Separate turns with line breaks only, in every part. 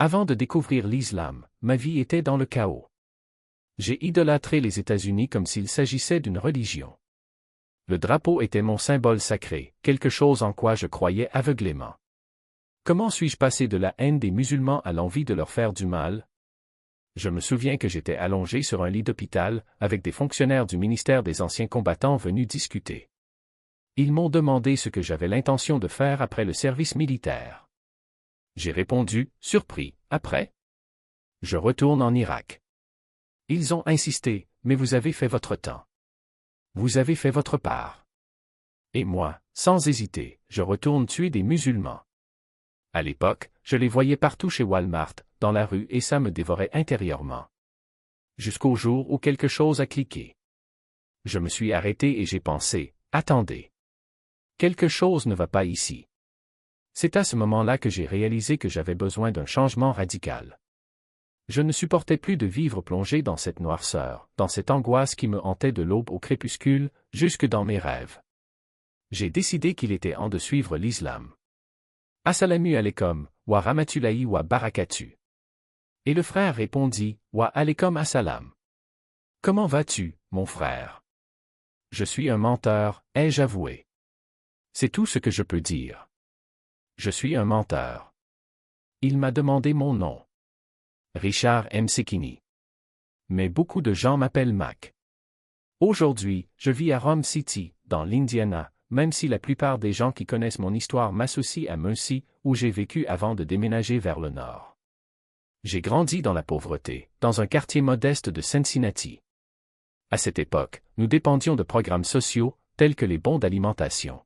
Avant de découvrir l'islam, ma vie était dans le chaos. J'ai idolâtré les États-Unis comme s'il s'agissait d'une religion. Le drapeau était mon symbole sacré, quelque chose en quoi je croyais aveuglément. Comment suis-je passé de la haine des musulmans à l'envie de leur faire du mal? Je me souviens que j'étais allongé sur un lit d'hôpital, avec des fonctionnaires du ministère des Anciens Combattants venus discuter. Ils m'ont demandé ce que j'avais l'intention de faire après le service militaire. J'ai répondu, surpris, après? Je retourne en Irak. Ils ont insisté, mais vous avez fait votre temps. Vous avez fait votre part. Et moi, sans hésiter, je retourne tuer des musulmans. À l'époque, je les voyais partout chez Walmart, dans la rue et ça me dévorait intérieurement. Jusqu'au jour où quelque chose a cliqué. Je me suis arrêté et j'ai pensé, attendez. Quelque chose ne va pas ici. C'est à ce moment-là que j'ai réalisé que j'avais besoin d'un changement radical. Je ne supportais plus de vivre plongé dans cette noirceur, dans cette angoisse qui me hantait de l'aube au crépuscule, jusque dans mes rêves. J'ai décidé qu'il était temps de suivre l'islam. Assalamu alaikum, wa rahmatullahi wa barakatuh. Et le frère répondit, wa alaikum assalam. Comment vas-tu, mon frère? Je suis un menteur, ai-je avoué. C'est tout ce que je peux dire. Je suis un menteur. Il m'a demandé mon nom. Richard M. Sekini. Mais beaucoup de gens m'appellent Mac. Aujourd'hui, je vis à Rome City, dans l'Indiana, même si la plupart des gens qui connaissent mon histoire m'associent à Muncie, où j'ai vécu avant de déménager vers le nord. J'ai grandi dans la pauvreté, dans un quartier modeste de Cincinnati. À cette époque, nous dépendions de programmes sociaux, tels que les bons d'alimentation.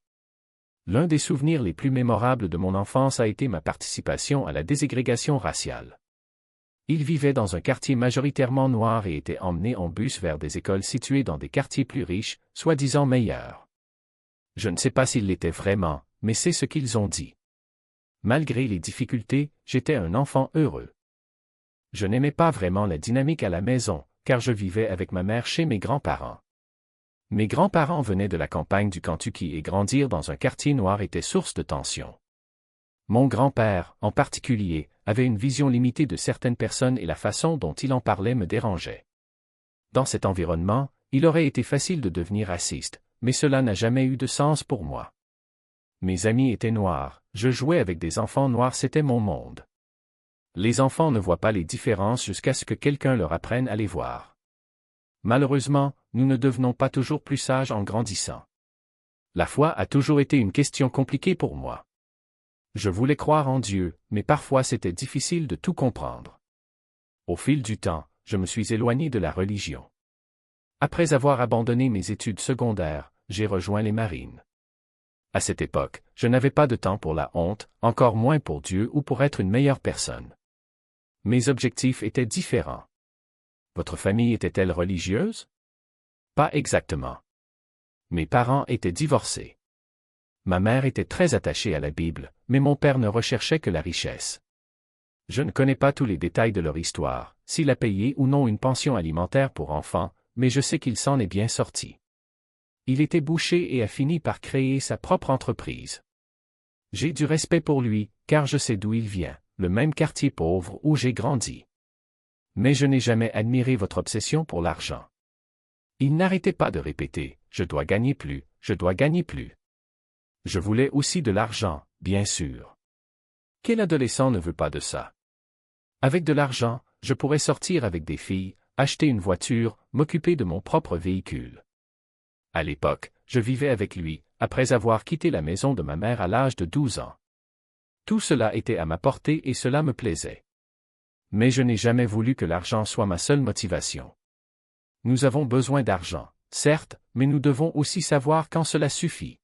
L'un des souvenirs les plus mémorables de mon enfance a été ma participation à la déségrégation raciale. Il vivait dans un quartier majoritairement noir et était emmené en bus vers des écoles situées dans des quartiers plus riches, soi-disant meilleurs. Je ne sais pas s'ils l'étaient vraiment, mais c'est ce qu'ils ont dit. Malgré les difficultés, j'étais un enfant heureux. Je n'aimais pas vraiment la dynamique à la maison, car je vivais avec ma mère chez mes grands-parents. Mes grands-parents venaient de la campagne du Kentucky et grandir dans un quartier noir était source de tension. Mon grand-père, en particulier, avait une vision limitée de certaines personnes et la façon dont il en parlait me dérangeait. Dans cet environnement, il aurait été facile de devenir raciste, mais cela n'a jamais eu de sens pour moi. Mes amis étaient noirs, je jouais avec des enfants noirs, c'était mon monde. Les enfants ne voient pas les différences jusqu'à ce que quelqu'un leur apprenne à les voir. Malheureusement, nous ne devenons pas toujours plus sages en grandissant. La foi a toujours été une question compliquée pour moi. Je voulais croire en Dieu, mais parfois c'était difficile de tout comprendre. Au fil du temps, je me suis éloigné de la religion. Après avoir abandonné mes études secondaires, j'ai rejoint les marines. À cette époque, je n'avais pas de temps pour la honte, encore moins pour Dieu ou pour être une meilleure personne. Mes objectifs étaient différents. Votre famille était-elle religieuse? Pas exactement. Mes parents étaient divorcés. Ma mère était très attachée à la Bible, mais mon père ne recherchait que la richesse. Je ne connais pas tous les détails de leur histoire, s'il a payé ou non une pension alimentaire pour enfants, mais je sais qu'il s'en est bien sorti. Il était boucher et a fini par créer sa propre entreprise. J'ai du respect pour lui, car je sais d'où il vient, le même quartier pauvre où j'ai grandi. Mais je n'ai jamais admiré votre obsession pour l'argent. Il n'arrêtait pas de répéter, je dois gagner plus, je dois gagner plus. Je voulais aussi de l'argent, bien sûr. Quel adolescent ne veut pas de ça? Avec de l'argent, je pourrais sortir avec des filles, acheter une voiture, m'occuper de mon propre véhicule. À l'époque, je vivais avec lui, après avoir quitté la maison de ma mère à l'âge de 12 ans. Tout cela était à ma portée et cela me plaisait. Mais je n'ai jamais voulu que l'argent soit ma seule motivation. Nous avons besoin d'argent, certes, mais nous devons aussi savoir quand cela suffit.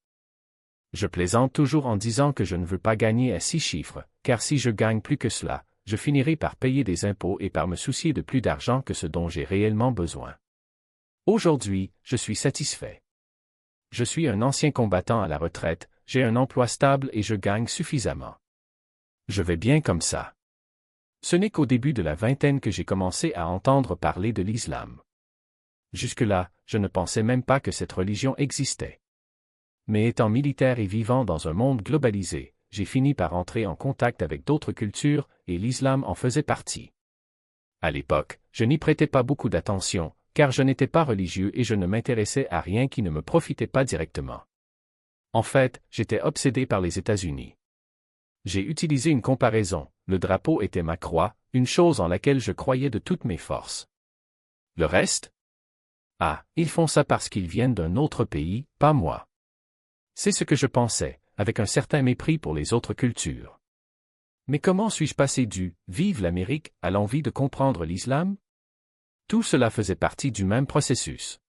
Je plaisante toujours en disant que je ne veux pas gagner à 6 chiffres, car si je gagne plus que cela, je finirai par payer des impôts et par me soucier de plus d'argent que ce dont j'ai réellement besoin. Aujourd'hui, je suis satisfait. Je suis un ancien combattant à la retraite, j'ai un emploi stable et je gagne suffisamment. Je vais bien comme ça. Ce n'est qu'au début de la vingtaine que j'ai commencé à entendre parler de l'islam. Jusque-là, je ne pensais même pas que cette religion existait. Mais étant militaire et vivant dans un monde globalisé, j'ai fini par entrer en contact avec d'autres cultures, et l'islam en faisait partie. À l'époque, je n'y prêtais pas beaucoup d'attention, car je n'étais pas religieux et je ne m'intéressais à rien qui ne me profitait pas directement. En fait, j'étais obsédé par les États-Unis. J'ai utilisé une comparaison, le drapeau était ma croix, une chose en laquelle je croyais de toutes mes forces. Le reste? Ah, ils font ça parce qu'ils viennent d'un autre pays, pas moi. C'est ce que je pensais, avec un certain mépris pour les autres cultures. Mais comment suis-je passé du « Vive l'Amérique » à l'envie de comprendre l'islam? Tout cela faisait partie du même processus.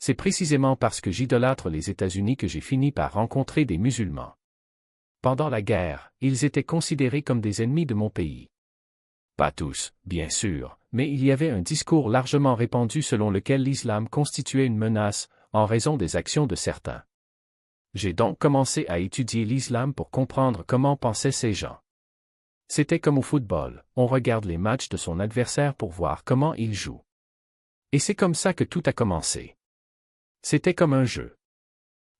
C'est précisément parce que j'idolâtre les États-Unis que j'ai fini par rencontrer des musulmans. Pendant la guerre, ils étaient considérés comme des ennemis de mon pays. Pas tous, bien sûr, mais il y avait un discours largement répandu selon lequel l'islam constituait une menace, en raison des actions de certains. J'ai donc commencé à étudier l'islam pour comprendre comment pensaient ces gens. C'était comme au football, on regarde les matchs de son adversaire pour voir comment il joue. Et c'est comme ça que tout a commencé. C'était comme un jeu.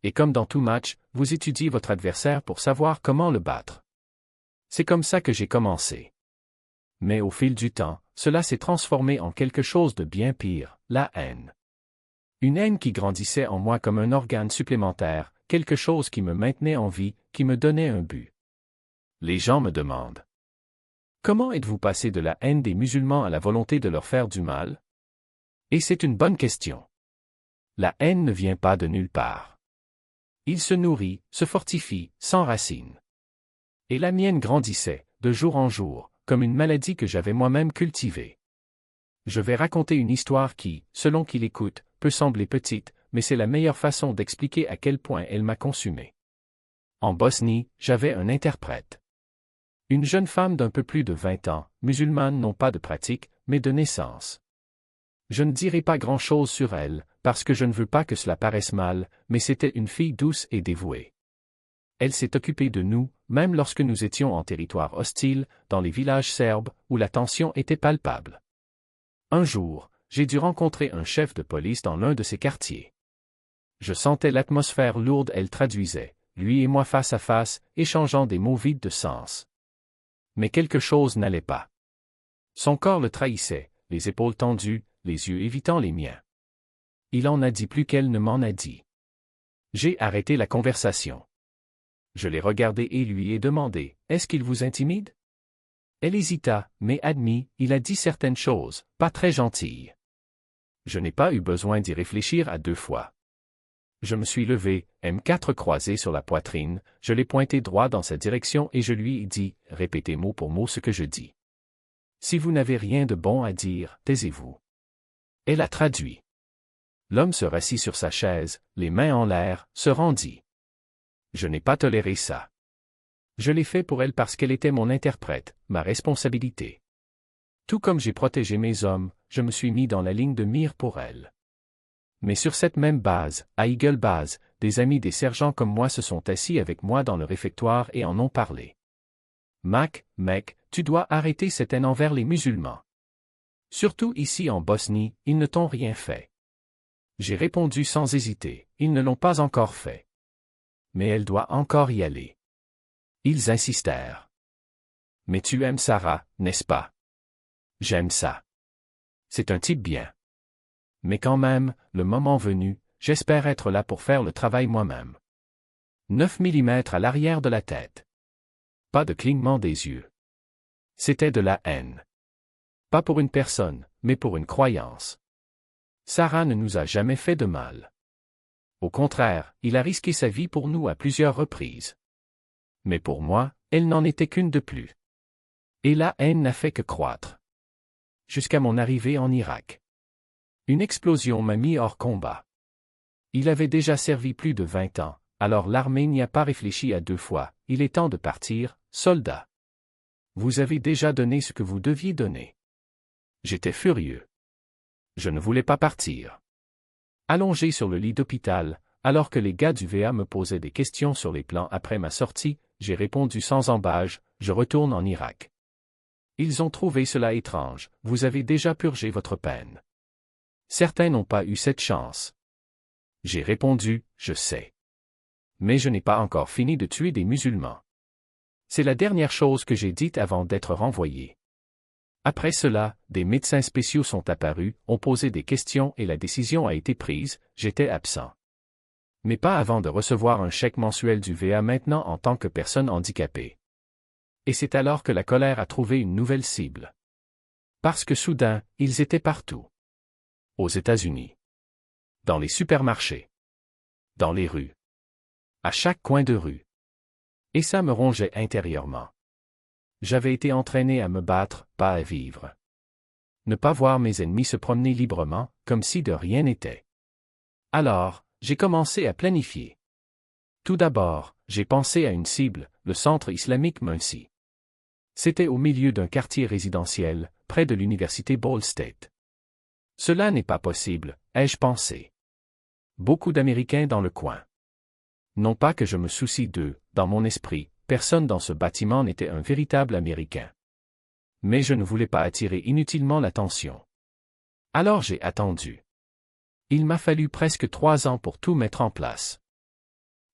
Et comme dans tout match, vous étudiez votre adversaire pour savoir comment le battre. C'est comme ça que j'ai commencé. Mais au fil du temps, cela s'est transformé en quelque chose de bien pire, la haine. Une haine qui grandissait en moi comme un organe supplémentaire, quelque chose qui me maintenait en vie, qui me donnait un but. Les gens me demandent: comment êtes-vous passé de la haine des musulmans à la volonté de leur faire du mal? Et c'est une bonne question. La haine ne vient pas de nulle part. Il se nourrit, se fortifie, s'enracine. Et la mienne grandissait, de jour en jour, comme une maladie que j'avais moi-même cultivée. Je vais raconter une histoire qui, selon qui l'écoute, peut sembler petite, mais c'est la meilleure façon d'expliquer à quel point elle m'a consumé. En Bosnie, j'avais un interprète. Une jeune femme d'un peu plus de 20 ans, musulmane non pas de pratique, mais de naissance. Je ne dirai pas grand-chose sur elle, parce que je ne veux pas que cela paraisse mal, mais c'était une fille douce et dévouée. Elle s'est occupée de nous, même lorsque nous étions en territoire hostile, dans les villages serbes, où la tension était palpable. Un jour, j'ai dû rencontrer un chef de police dans l'un de ces quartiers. Je sentais l'atmosphère lourde, elle traduisait, lui et moi face à face, échangeant des mots vides de sens. Mais quelque chose n'allait pas. Son corps le trahissait, les épaules tendues, les yeux évitant les miens. Il en a dit plus qu'elle ne m'en a dit. J'ai arrêté la conversation. Je l'ai regardé et lui ai demandé: est-ce qu'il vous intimide? Elle hésita, mais admit: il a dit certaines choses, pas très gentilles. Je n'ai pas eu besoin d'y réfléchir à deux fois. Je me suis levé, M4 croisé sur la poitrine, je l'ai pointé droit dans sa direction et je lui ai dit: répétez mot pour mot ce que je dis. Si vous n'avez rien de bon à dire, taisez-vous. Elle a traduit. L'homme se rassit sur sa chaise, les mains en l'air, se rendit. Je n'ai pas toléré ça. Je l'ai fait pour elle parce qu'elle était mon interprète, ma responsabilité. Tout comme j'ai protégé mes hommes, je me suis mis dans la ligne de mire pour elle. Mais sur cette même base, à Eagle Base, des amis des sergents comme moi se sont assis avec moi dans le réfectoire et en ont parlé. Mec, tu dois arrêter cette haine envers les musulmans. Surtout ici en Bosnie, ils ne t'ont rien fait. J'ai répondu sans hésiter: ils ne l'ont pas encore fait. Mais elle doit encore y aller. Ils insistèrent. Mais tu aimes Sarah, n'est-ce pas? J'aime ça. C'est un type bien. Mais quand même, le moment venu, j'espère être là pour faire le travail moi-même. 9 mm à l'arrière de la tête. Pas de clignement des yeux. C'était de la haine. Pas pour une personne, mais pour une croyance. Sarah ne nous a jamais fait de mal. Au contraire, il a risqué sa vie pour nous à plusieurs reprises. Mais pour moi, elle n'en était qu'une de plus. Et la haine n'a fait que croître. Jusqu'à mon arrivée en Irak. Une explosion m'a mis hors combat. Il avait déjà servi plus de 20 ans, alors l'armée n'y a pas réfléchi à deux fois: il est temps de partir, soldat. Vous avez déjà donné ce que vous deviez donner. J'étais furieux. Je ne voulais pas partir. Allongé sur le lit d'hôpital, alors que les gars du VA me posaient des questions sur les plans après ma sortie, j'ai répondu sans ambages: je retourne en Irak. Ils ont trouvé cela étrange: vous avez déjà purgé votre peine. Certains n'ont pas eu cette chance. J'ai répondu: je sais. Mais je n'ai pas encore fini de tuer des musulmans. C'est la dernière chose que j'ai dite avant d'être renvoyé. Après cela, des médecins spéciaux sont apparus, ont posé des questions et la décision a été prise, j'étais absent. Mais pas avant de recevoir un chèque mensuel du VA maintenant en tant que personne handicapée. Et c'est alors que la colère a trouvé une nouvelle cible. Parce que soudain, ils étaient partout. Aux États-Unis. Dans les supermarchés. Dans les rues. À chaque coin de rue. Et ça me rongeait intérieurement. J'avais été entraîné à me battre, pas à vivre. Ne pas voir mes ennemis se promener librement, comme si de rien n'était. Alors, j'ai commencé à planifier. Tout d'abord, j'ai pensé à une cible, le centre islamique Muncie. C'était au milieu d'un quartier résidentiel, près de l'université Ball State. Cela n'est pas possible, ai-je pensé. Beaucoup d'Américains dans le coin. Non pas que je me soucie d'eux, dans mon esprit, personne dans ce bâtiment n'était un véritable Américain. Mais je ne voulais pas attirer inutilement l'attention. Alors j'ai attendu. Il m'a fallu presque 3 ans pour tout mettre en place.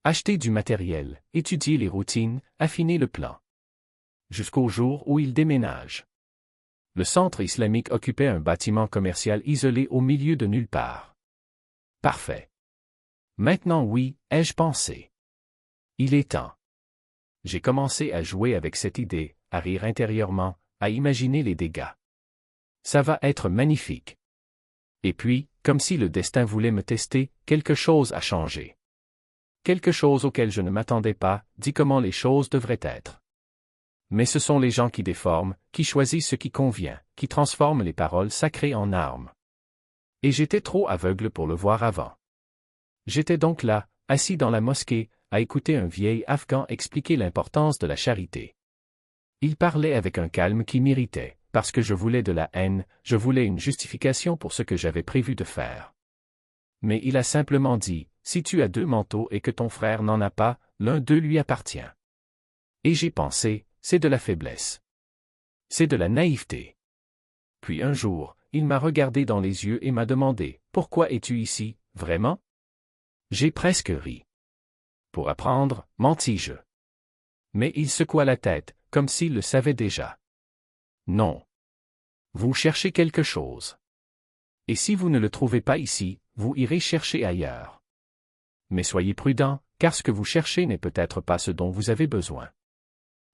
Acheter du matériel, étudier les routines, affiner le plan. Jusqu'au jour où il déménage. Le centre islamique occupait un bâtiment commercial isolé au milieu de nulle part. Parfait. Maintenant oui, ai-je pensé. Il est temps. J'ai commencé à jouer avec cette idée, à rire intérieurement, à imaginer les dégâts. Ça va être magnifique. Et puis, comme si le destin voulait me tester, quelque chose a changé. Quelque chose auquel je ne m'attendais pas, dit comment les choses devraient être. Mais ce sont les gens qui déforment, qui choisissent ce qui convient, qui transforment les paroles sacrées en armes. Et j'étais trop aveugle pour le voir avant. J'étais donc là, assis dans la mosquée, à écouter un vieil Afghan expliquer l'importance de la charité. Il parlait avec un calme qui m'irritait, parce que je voulais de la haine, je voulais une justification pour ce que j'avais prévu de faire. Mais il a simplement dit, si tu as 2 manteaux et que ton frère n'en a pas, l'un d'eux lui appartient. Et j'ai pensé, c'est de la faiblesse. C'est de la naïveté. Puis un jour, il m'a regardé dans les yeux et m'a demandé, pourquoi es-tu ici, vraiment? J'ai presque ri. Pour apprendre, mentis-je. Mais il secoua la tête, comme s'il le savait déjà. Non. Vous cherchez quelque chose. Et si vous ne le trouvez pas ici, vous irez chercher ailleurs. Mais soyez prudent, car ce que vous cherchez n'est peut-être pas ce dont vous avez besoin.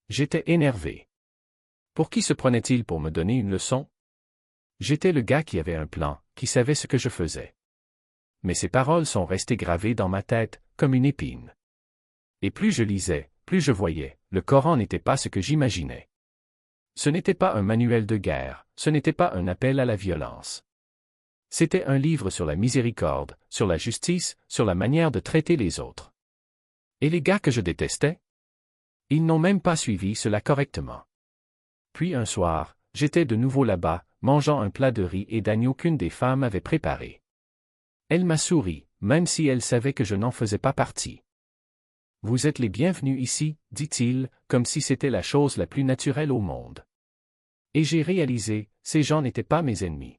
J'étais énervé. Pour qui se prenait-il pour me donner une leçon? J'étais le gars qui avait un plan, qui savait ce que je faisais. Mais ces paroles sont restées gravées dans ma tête, comme une épine. Et plus je lisais, plus je voyais, le Coran n'était pas ce que j'imaginais. Ce n'était pas un manuel de guerre, ce n'était pas un appel à la violence. C'était un livre sur la miséricorde, sur la justice, sur la manière de traiter les autres. Et les gars que je détestais? Ils n'ont même pas suivi cela correctement. Puis un soir, j'étais de nouveau là-bas, mangeant un plat de riz et d'agneau qu'une des femmes avait préparé. Elle m'a souri, même si elle savait que je n'en faisais pas partie. Vous êtes les bienvenus ici, dit-il, comme si c'était la chose la plus naturelle au monde. Et j'ai réalisé, ces gens n'étaient pas mes ennemis.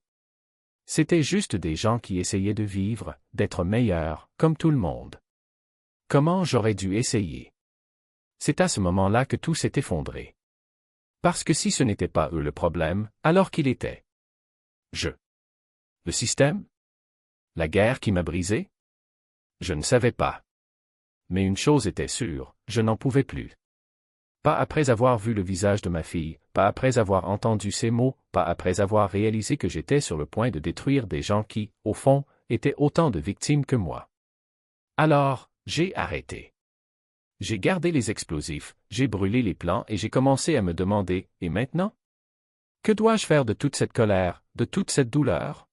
C'étaient juste des gens qui essayaient de vivre, d'être meilleurs, comme tout le monde. Comment j'aurais dû essayer? C'est à ce moment-là que tout s'est effondré. Parce que si ce n'était pas eux le problème, alors qu'il était. Je. Le système? La guerre qui m'a brisé? Je ne savais pas. Mais une chose était sûre, je n'en pouvais plus. Pas après avoir vu le visage de ma fille, pas après avoir entendu ces mots, pas après avoir réalisé que j'étais sur le point de détruire des gens qui, au fond, étaient autant de victimes que moi. Alors, j'ai arrêté. J'ai gardé les explosifs, j'ai brûlé les plans et j'ai commencé à me demander, et maintenant? Que dois-je faire de toute cette colère, de toute cette douleur?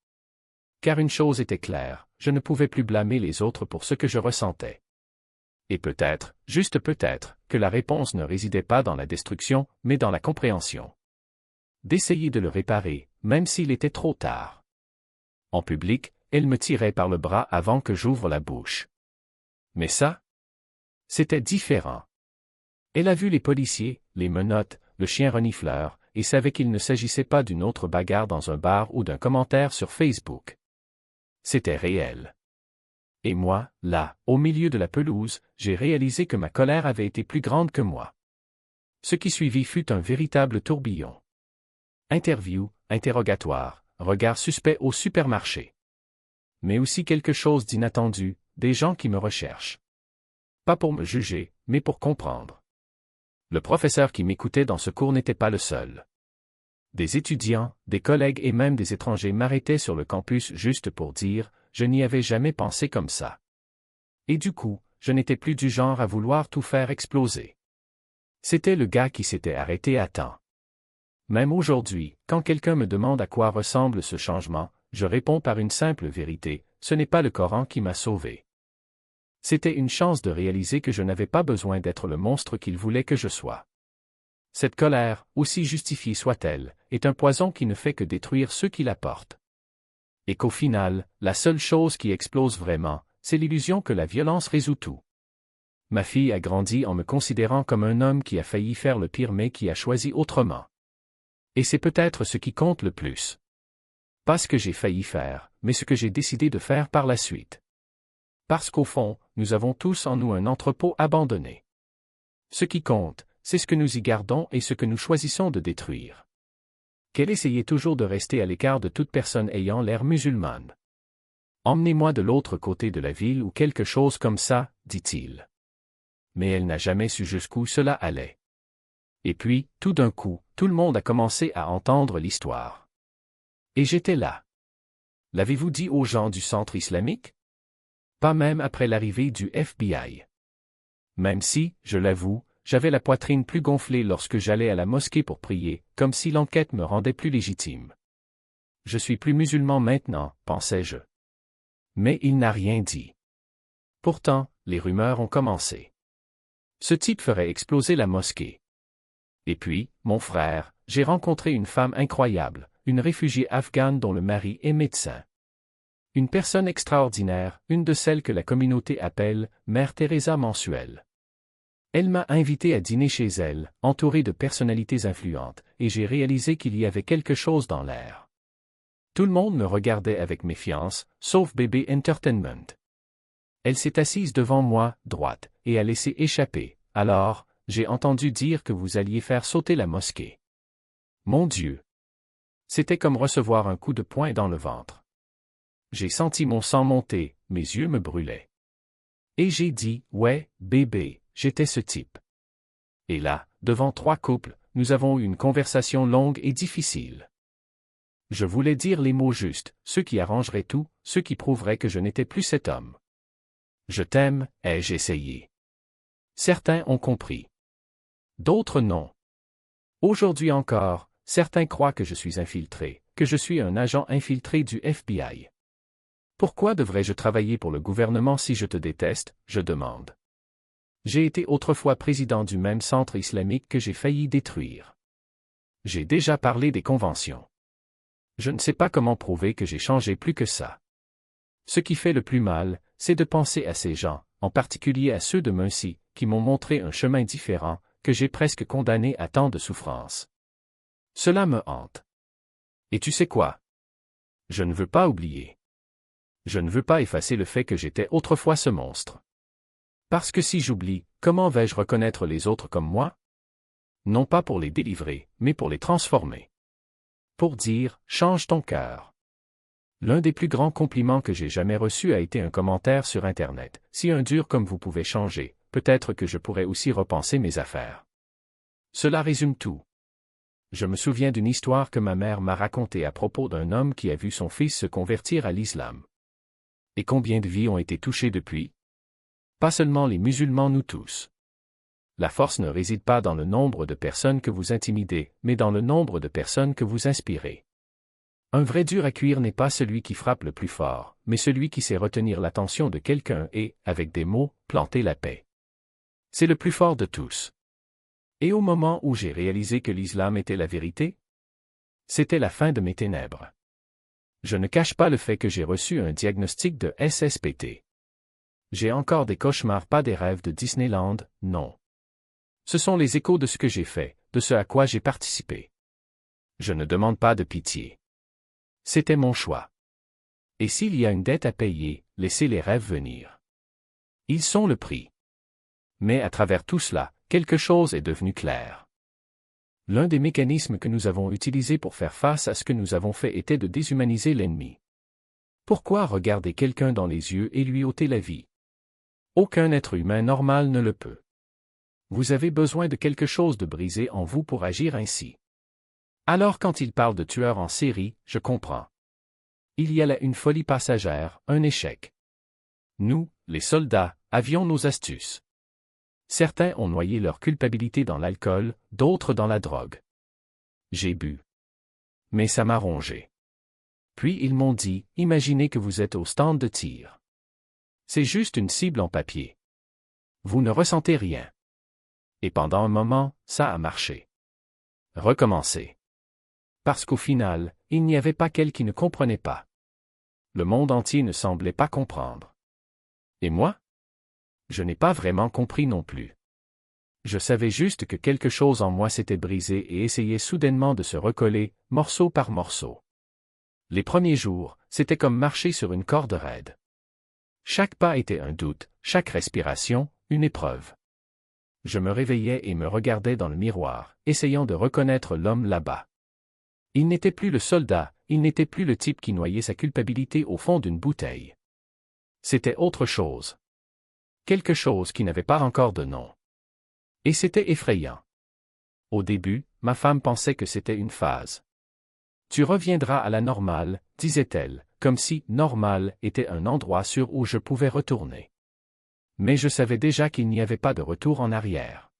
Car une chose était claire, je ne pouvais plus blâmer les autres pour ce que je ressentais. Et peut-être, juste peut-être, que la réponse ne résidait pas dans la destruction, mais dans la compréhension. D'essayer de le réparer, même s'il était trop tard. En public, elle me tirait par le bras avant que j'ouvre la bouche. Mais ça? C'était différent. Elle a vu les policiers, les menottes, le chien renifleur, et savait qu'il ne s'agissait pas d'une autre bagarre dans un bar ou d'un commentaire sur Facebook. C'était réel. Et moi, là, au milieu de la pelouse, j'ai réalisé que ma colère avait été plus grande que moi. Ce qui suivit fut un véritable tourbillon. Interview, interrogatoire, regard suspect au supermarché. Mais aussi quelque chose d'inattendu, des gens qui me recherchent. Pas pour me juger, mais pour comprendre. Le professeur qui m'écoutait dans ce cours n'était pas le seul. Des étudiants, des collègues et même des étrangers m'arrêtaient sur le campus juste pour dire « je n'y avais jamais pensé comme ça ». Et du coup, je n'étais plus du genre à vouloir tout faire exploser. C'était le gars qui s'était arrêté à temps. Même aujourd'hui, quand quelqu'un me demande à quoi ressemble ce changement, je réponds par une simple vérité, ce n'est pas le Coran qui m'a sauvé. C'était une chance de réaliser que je n'avais pas besoin d'être le monstre qu'il voulait que je sois. Cette colère, aussi justifiée soit-elle, est un poison qui ne fait que détruire ceux qui la portent. Et qu'au final, la seule chose qui explose vraiment, c'est l'illusion que la violence résout tout. Ma fille a grandi en me considérant comme un homme qui a failli faire le pire mais qui a choisi autrement. Et c'est peut-être ce qui compte le plus. Pas ce que j'ai failli faire, mais ce que j'ai décidé de faire par la suite. Parce qu'au fond, nous avons tous en nous un entrepôt abandonné. Ce qui compte, c'est ce que nous y gardons et ce que nous choisissons de détruire. Qu'elle essayait toujours de rester à l'écart de toute personne ayant l'air musulmane. Emmenez-moi de l'autre côté de la ville ou quelque chose comme ça, dit-il. Mais elle n'a jamais su jusqu'où cela allait. Et puis, tout d'un coup, tout le monde a commencé à entendre l'histoire. Et j'étais là. L'avez-vous dit aux gens du centre islamique? Pas même après l'arrivée du FBI. Même si, je l'avoue, j'avais la poitrine plus gonflée lorsque j'allais à la mosquée pour prier, comme si l'enquête me rendait plus légitime. Je suis plus musulman maintenant, pensais-je. Mais il n'a rien dit. Pourtant, les rumeurs ont commencé. Ce type ferait exploser la mosquée. Et puis, mon frère, j'ai rencontré une femme incroyable, une réfugiée afghane dont le mari est médecin. Une personne extraordinaire, une de celles que la communauté appelle « Mère Teresa mensuelle ». Elle m'a invité à dîner chez elle, entouré de personnalités influentes, et j'ai réalisé qu'il y avait quelque chose dans l'air. Tout le monde me regardait avec méfiance, sauf Bébé Entertainment. Elle s'est assise devant moi, droite, et a laissé échapper. Alors, j'ai entendu dire que vous alliez faire sauter la mosquée. Mon Dieu! C'était comme recevoir un coup de poing dans le ventre. J'ai senti mon sang monter, mes yeux me brûlaient. Et j'ai dit, ouais, bébé, j'étais ce type. Et là, devant 3 couples, nous avons eu une conversation longue et difficile. Je voulais dire les mots justes, ceux qui arrangeraient tout, ceux qui prouveraient que je n'étais plus cet homme. Je t'aime, ai-je essayé. Certains ont compris. D'autres non. Aujourd'hui encore, certains croient que je suis infiltré, que je suis un agent infiltré du FBI. Pourquoi devrais-je travailler pour le gouvernement si je te déteste, je demande. J'ai été autrefois président du même centre islamique que j'ai failli détruire. J'ai déjà parlé des conventions. Je ne sais pas comment prouver que j'ai changé plus que ça. Ce qui fait le plus mal, c'est de penser à ces gens, en particulier à ceux de Muncie, qui m'ont montré un chemin différent, que j'ai presque condamné à tant de souffrance. Cela me hante. Et tu sais quoi? Je ne veux pas oublier. Je ne veux pas effacer le fait que j'étais autrefois ce monstre. Parce que si j'oublie, comment vais-je reconnaître les autres comme moi? Non pas pour les délivrer, mais pour les transformer. Pour dire, change ton cœur. L'un des plus grands compliments que j'ai jamais reçus a été un commentaire sur Internet. Si un dur comme vous pouvez changer, peut-être que je pourrais aussi repenser mes affaires. Cela résume tout. Je me souviens d'une histoire que ma mère m'a racontée à propos d'un homme qui a vu son fils se convertir à l'islam. Et combien de vies ont été touchées depuis? Pas seulement les musulmans, nous tous. La force ne réside pas dans le nombre de personnes que vous intimidez, mais dans le nombre de personnes que vous inspirez. Un vrai dur à cuire n'est pas celui qui frappe le plus fort, mais celui qui sait retenir l'attention de quelqu'un et, avec des mots, planter la paix. C'est le plus fort de tous. Et au moment où j'ai réalisé que l'islam était la vérité, c'était la fin de mes ténèbres. Je ne cache pas le fait que j'ai reçu un diagnostic de SSPT. J'ai encore des cauchemars, pas des rêves de Disneyland, non. Ce sont les échos de ce que j'ai fait, de ce à quoi j'ai participé. Je ne demande pas de pitié. C'était mon choix. Et s'il y a une dette à payer, laissez les rêves venir. Ils sont le prix. Mais à travers tout cela, quelque chose est devenu clair. L'un des mécanismes que nous avons utilisés pour faire face à ce que nous avons fait était de déshumaniser l'ennemi. Pourquoi regarder quelqu'un dans les yeux et lui ôter la vie? Aucun être humain normal ne le peut. Vous avez besoin de quelque chose de brisé en vous pour agir ainsi. Alors quand il parle de tueurs en série, je comprends. Il y a là une folie passagère, un échec. Nous, les soldats, avions nos astuces. Certains ont noyé leur culpabilité dans l'alcool, d'autres dans la drogue. J'ai bu. Mais ça m'a rongé. Puis ils m'ont dit, imaginez que vous êtes au stand de tir. C'est juste une cible en papier. Vous ne ressentez rien. Et pendant un moment, ça a marché. Recommencer. Parce qu'au final, il n'y avait pas qu'elle qui ne comprenait pas. Le monde entier ne semblait pas comprendre. Et moi? Je n'ai pas vraiment compris non plus. Je savais juste que quelque chose en moi s'était brisé et essayait soudainement de se recoller, morceau par morceau. Les premiers jours, c'était comme marcher sur une corde raide. Chaque pas était un doute, chaque respiration, une épreuve. Je me réveillais et me regardais dans le miroir, essayant de reconnaître l'homme là-bas. Il n'était plus le soldat, il n'était plus le type qui noyait sa culpabilité au fond d'une bouteille. C'était autre chose. Quelque chose qui n'avait pas encore de nom. Et c'était effrayant. Au début, ma femme pensait que c'était une phase. Tu reviendras à la normale, disait-elle, comme si « normal » était un endroit sûr où je pouvais retourner. Mais je savais déjà qu'il n'y avait pas de retour en arrière.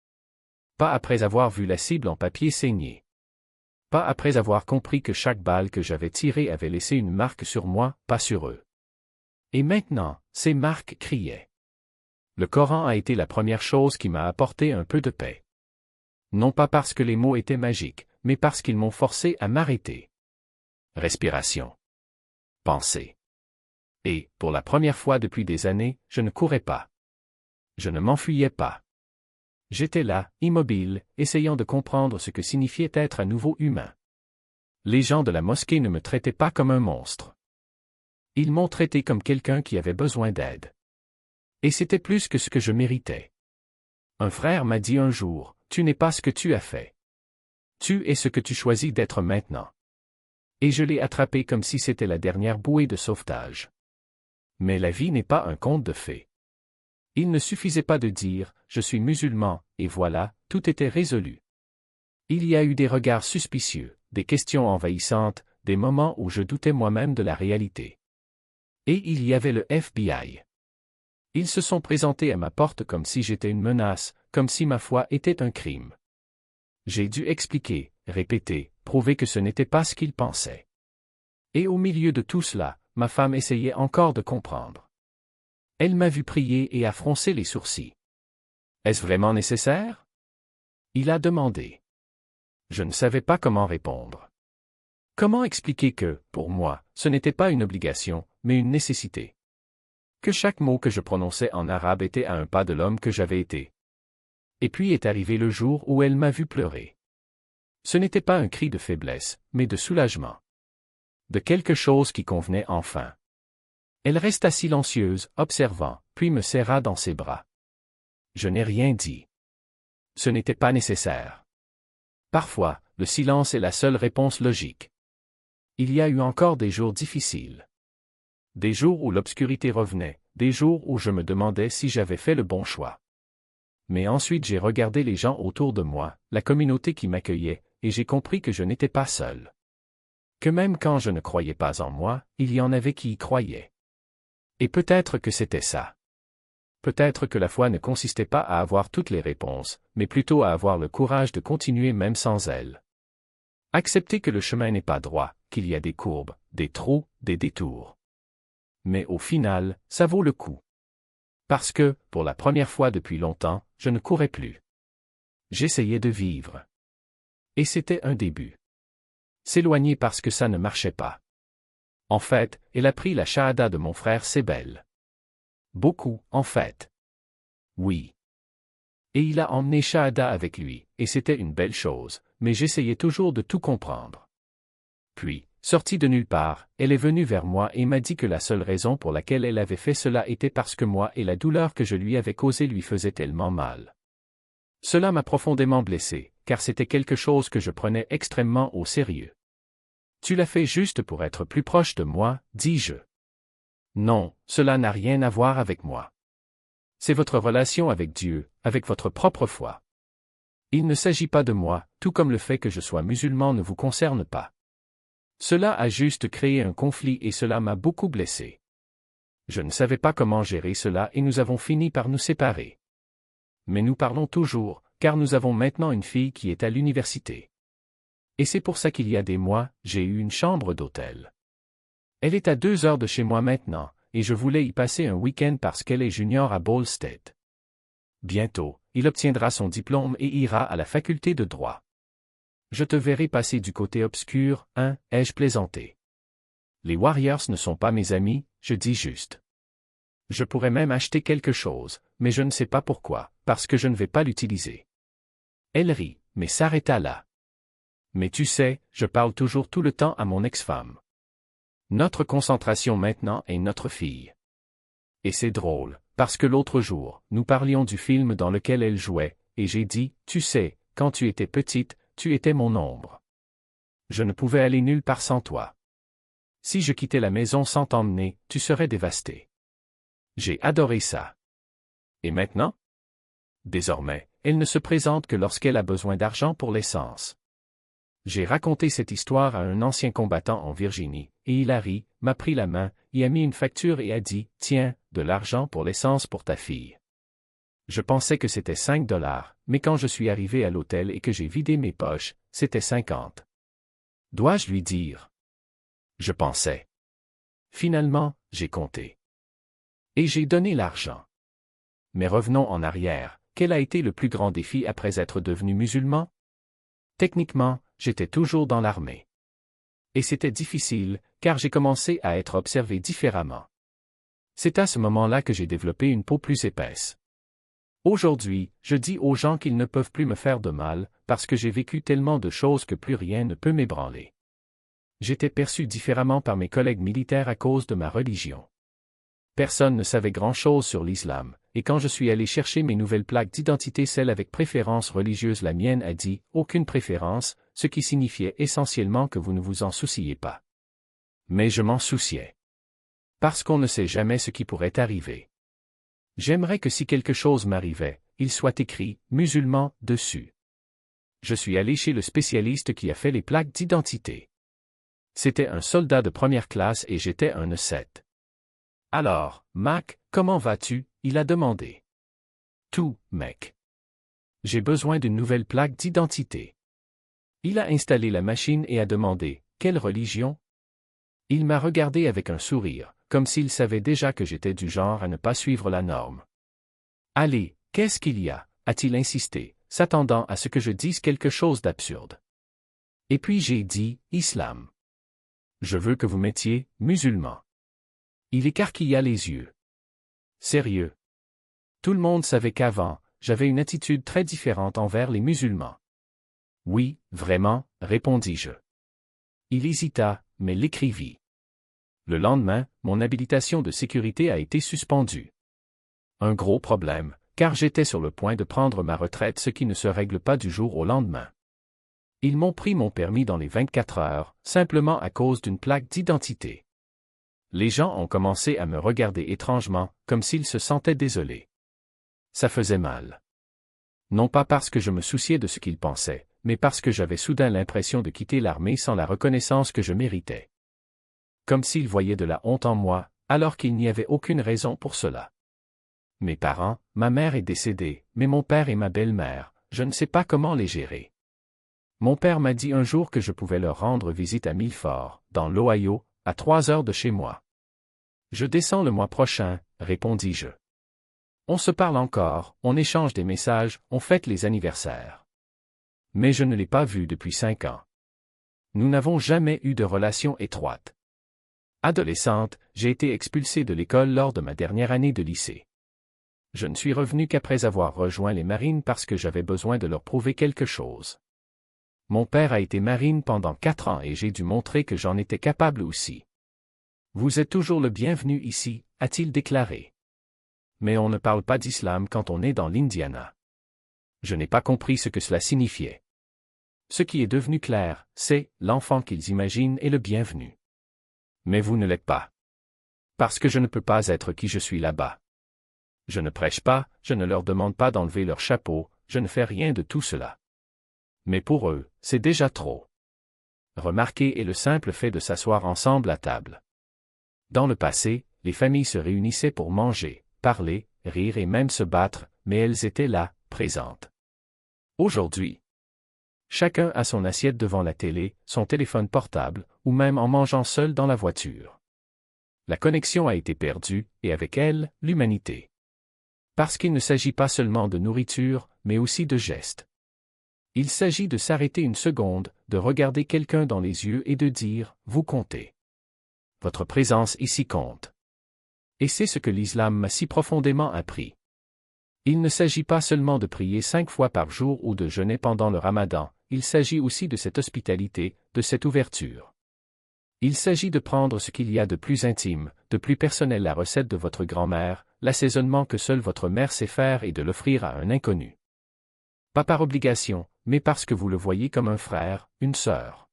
Pas après avoir vu la cible en papier saigner. Pas après avoir compris que chaque balle que j'avais tirée avait laissé une marque sur moi, pas sur eux. Et maintenant, ces marques criaient. Le Coran a été la première chose qui m'a apporté un peu de paix. Non pas parce que les mots étaient magiques, mais parce qu'ils m'ont forcé à m'arrêter. Respiration. Pensée. Et, pour la première fois depuis des années, je ne courais pas. Je ne m'enfuyais pas. J'étais là, immobile, essayant de comprendre ce que signifiait être à nouveau humain. Les gens de la mosquée ne me traitaient pas comme un monstre. Ils m'ont traité comme quelqu'un qui avait besoin d'aide. Et c'était plus que ce que je méritais. Un frère m'a dit un jour, « Tu n'es pas ce que tu as fait. Tu es ce que tu choisis d'être maintenant. » Et je l'ai attrapé comme si c'était la dernière bouée de sauvetage. Mais la vie n'est pas un conte de fées. Il ne suffisait pas de dire « Je suis musulman » et voilà, tout était résolu. Il y a eu des regards suspicieux, des questions envahissantes, des moments où je doutais moi-même de la réalité. Et il y avait le FBI. Ils se sont présentés à ma porte comme si j'étais une menace, comme si ma foi était un crime. J'ai dû expliquer, répéter, prouver que ce n'était pas ce qu'ils pensaient. Et au milieu de tout cela, ma femme essayait encore de comprendre. Elle m'a vu prier et a froncé les sourcils. Est-ce vraiment nécessaire? Il a demandé. Je ne savais pas comment répondre. Comment expliquer que, pour moi, ce n'était pas une obligation, mais une nécessité? Que chaque mot que je prononçais en arabe était à un pas de l'homme que j'avais été. Et puis est arrivé le jour où elle m'a vu pleurer. Ce n'était pas un cri de faiblesse, mais de soulagement. De quelque chose qui convenait enfin. Elle resta silencieuse, observant, puis me serra dans ses bras. Je n'ai rien dit. Ce n'était pas nécessaire. Parfois, le silence est la seule réponse logique. Il y a eu encore des jours difficiles. Des jours où l'obscurité revenait, des jours où je me demandais si j'avais fait le bon choix. Mais ensuite j'ai regardé les gens autour de moi, la communauté qui m'accueillait, et j'ai compris que je n'étais pas seul. Que même quand je ne croyais pas en moi, il y en avait qui y croyaient. Et peut-être que c'était ça. Peut-être que la foi ne consistait pas à avoir toutes les réponses, mais plutôt à avoir le courage de continuer même sans elles. Accepter que le chemin n'est pas droit, qu'il y a des courbes, des trous, des détours. Mais au final, ça vaut le coup. Parce que, pour la première fois depuis longtemps, je ne courais plus. J'essayais de vivre. Et c'était un début. S'éloigner parce que ça ne marchait pas. En fait, elle a pris la shahada de mon frère Sebel. Beaucoup, en fait. Oui. Et il a emmené Shahada avec lui, et c'était une belle chose, mais j'essayais toujours de tout comprendre. Puis, sortie de nulle part, elle est venue vers moi et m'a dit que la seule raison pour laquelle elle avait fait cela était parce que moi et la douleur que je lui avais causée lui faisaient tellement mal. Cela m'a profondément blessé, car c'était quelque chose que je prenais extrêmement au sérieux. Tu l'as fait juste pour être plus proche de moi, dis-je. Non, cela n'a rien à voir avec moi. C'est votre relation avec Dieu, avec votre propre foi. Il ne s'agit pas de moi, tout comme le fait que je sois musulman ne vous concerne pas. Cela a juste créé un conflit et cela m'a beaucoup blessé. Je ne savais pas comment gérer cela et nous avons fini par nous séparer. Mais nous parlons toujours, car nous avons maintenant une fille qui est à l'université. Et c'est pour ça qu'il y a des mois, j'ai eu une chambre d'hôtel. Elle est à 2 heures de chez moi maintenant, et je voulais y passer un week-end parce qu'elle est junior à Ball State. Bientôt, il obtiendra son diplôme et ira à la faculté de droit. Je te verrai passer du côté obscur, hein, ai-je plaisanté. Les Warriors ne sont pas mes amis, je dis juste. Je pourrais même acheter quelque chose, mais je ne sais pas pourquoi, parce que je ne vais pas l'utiliser. Elle rit, mais s'arrêta là. Mais tu sais, je parle toujours tout le temps à mon ex-femme. Notre concentration maintenant est notre fille. Et c'est drôle, parce que l'autre jour, nous parlions du film dans lequel elle jouait, et j'ai dit, tu sais, quand tu étais petite, tu étais mon ombre. Je ne pouvais aller nulle part sans toi. Si je quittais la maison sans t'emmener, tu serais dévastée. J'ai adoré ça. Et maintenant? Désormais, elle ne se présente que lorsqu'elle a besoin d'argent pour l'essence. J'ai raconté cette histoire à un ancien combattant en Virginie, et il a ri, m'a pris la main, y a mis une facture et a dit, tiens, de l'argent pour l'essence pour ta fille. Je pensais que c'était 5 $, mais quand je suis arrivé à l'hôtel et que j'ai vidé mes poches, c'était 50. Dois-je lui dire? Je pensais. Finalement, j'ai compté. Et j'ai donné l'argent. Mais revenons en arrière, quel a été le plus grand défi après être devenu musulman? Techniquement, j'étais toujours dans l'armée. Et c'était difficile, car j'ai commencé à être observé différemment. C'est à ce moment-là que j'ai développé une peau plus épaisse. Aujourd'hui, je dis aux gens qu'ils ne peuvent plus me faire de mal, parce que j'ai vécu tellement de choses que plus rien ne peut m'ébranler. J'étais perçu différemment par mes collègues militaires à cause de ma religion. Personne ne savait grand-chose sur l'islam, et quand je suis allé chercher mes nouvelles plaques d'identité, celle avec préférence religieuse, la mienne a dit « aucune préférence », ce qui signifiait essentiellement que vous ne vous en souciez pas. Mais je m'en souciais. Parce qu'on ne sait jamais ce qui pourrait arriver. J'aimerais que si quelque chose m'arrivait, il soit écrit « musulman » dessus. Je suis allé chez le spécialiste qui a fait les plaques d'identité. C'était un soldat de première classe et j'étais un E7. Alors, Mac, comment vas-tu? Il a demandé. Tout, mec. J'ai besoin d'une nouvelle plaque d'identité. Il a installé la machine et a demandé, quelle religion? Il m'a regardé avec un sourire, comme s'il savait déjà que j'étais du genre à ne pas suivre la norme. Allez, qu'est-ce qu'il y a? A-t-il insisté, s'attendant à ce que je dise quelque chose d'absurde. Et puis j'ai dit, Islam. Je veux que vous mettiez, musulman. Il écarquilla les yeux. Sérieux. Tout le monde savait qu'avant, j'avais une attitude très différente envers les musulmans. Oui, vraiment, répondis-je. Il hésita, mais l'écrivit. Le lendemain, mon habilitation de sécurité a été suspendue. Un gros problème, car j'étais sur le point de prendre ma retraite, ce qui ne se règle pas du jour au lendemain. Ils m'ont pris mon permis dans les 24 heures, simplement à cause d'une plaque d'identité. Les gens ont commencé à me regarder étrangement, comme s'ils se sentaient désolés. Ça faisait mal. Non pas parce que je me souciais de ce qu'ils pensaient, mais parce que j'avais soudain l'impression de quitter l'armée sans la reconnaissance que je méritais. Comme s'ils voyaient de la honte en moi, alors qu'il n'y avait aucune raison pour cela. Mes parents, ma mère est décédée, mais mon père et ma belle-mère, je ne sais pas comment les gérer. Mon père m'a dit un jour que je pouvais leur rendre visite à Milford, dans l'Ohio, à 3 heures de chez moi. Je descends le mois prochain, répondis-je. On se parle encore, on échange des messages, on fête les anniversaires. Mais je ne l'ai pas vu depuis 5 ans. Nous n'avons jamais eu de relation étroite. Adolescente, j'ai été expulsée de l'école lors de ma dernière année de lycée. Je ne suis revenu qu'après avoir rejoint les Marines parce que j'avais besoin de leur prouver quelque chose. Mon père a été marine pendant 4 ans et j'ai dû montrer que j'en étais capable aussi. Vous êtes toujours le bienvenu ici, a-t-il déclaré. Mais on ne parle pas d'islam quand on est dans l'Indiana. Je n'ai pas compris ce que cela signifiait. Ce qui est devenu clair, c'est, l'enfant qu'ils imaginent est le bienvenu. Mais vous ne l'êtes pas. Parce que je ne peux pas être qui je suis là-bas. Je ne prêche pas, je ne leur demande pas d'enlever leur chapeau, je ne fais rien de tout cela. Mais pour eux, c'est déjà trop. Remarquez le simple fait de s'asseoir ensemble à table. Dans le passé, les familles se réunissaient pour manger, parler, rire et même se battre, mais elles étaient là, présentes. Aujourd'hui, chacun a son assiette devant la télé, son téléphone portable, ou même en mangeant seul dans la voiture. La connexion a été perdue, et avec elle, l'humanité. Parce qu'il ne s'agit pas seulement de nourriture, mais aussi de gestes. Il s'agit de s'arrêter une seconde, de regarder quelqu'un dans les yeux et de dire « vous comptez ». Votre présence ici compte. Et c'est ce que l'islam m'a si profondément appris. Il ne s'agit pas seulement de prier 5 fois par jour ou de jeûner pendant le ramadan, il s'agit aussi de cette hospitalité, de cette ouverture. Il s'agit de prendre ce qu'il y a de plus intime, de plus personnel, la recette de votre grand-mère, l'assaisonnement que seule votre mère sait faire et de l'offrir à un inconnu. Pas par obligation, mais parce que vous le voyez comme un frère, une sœur.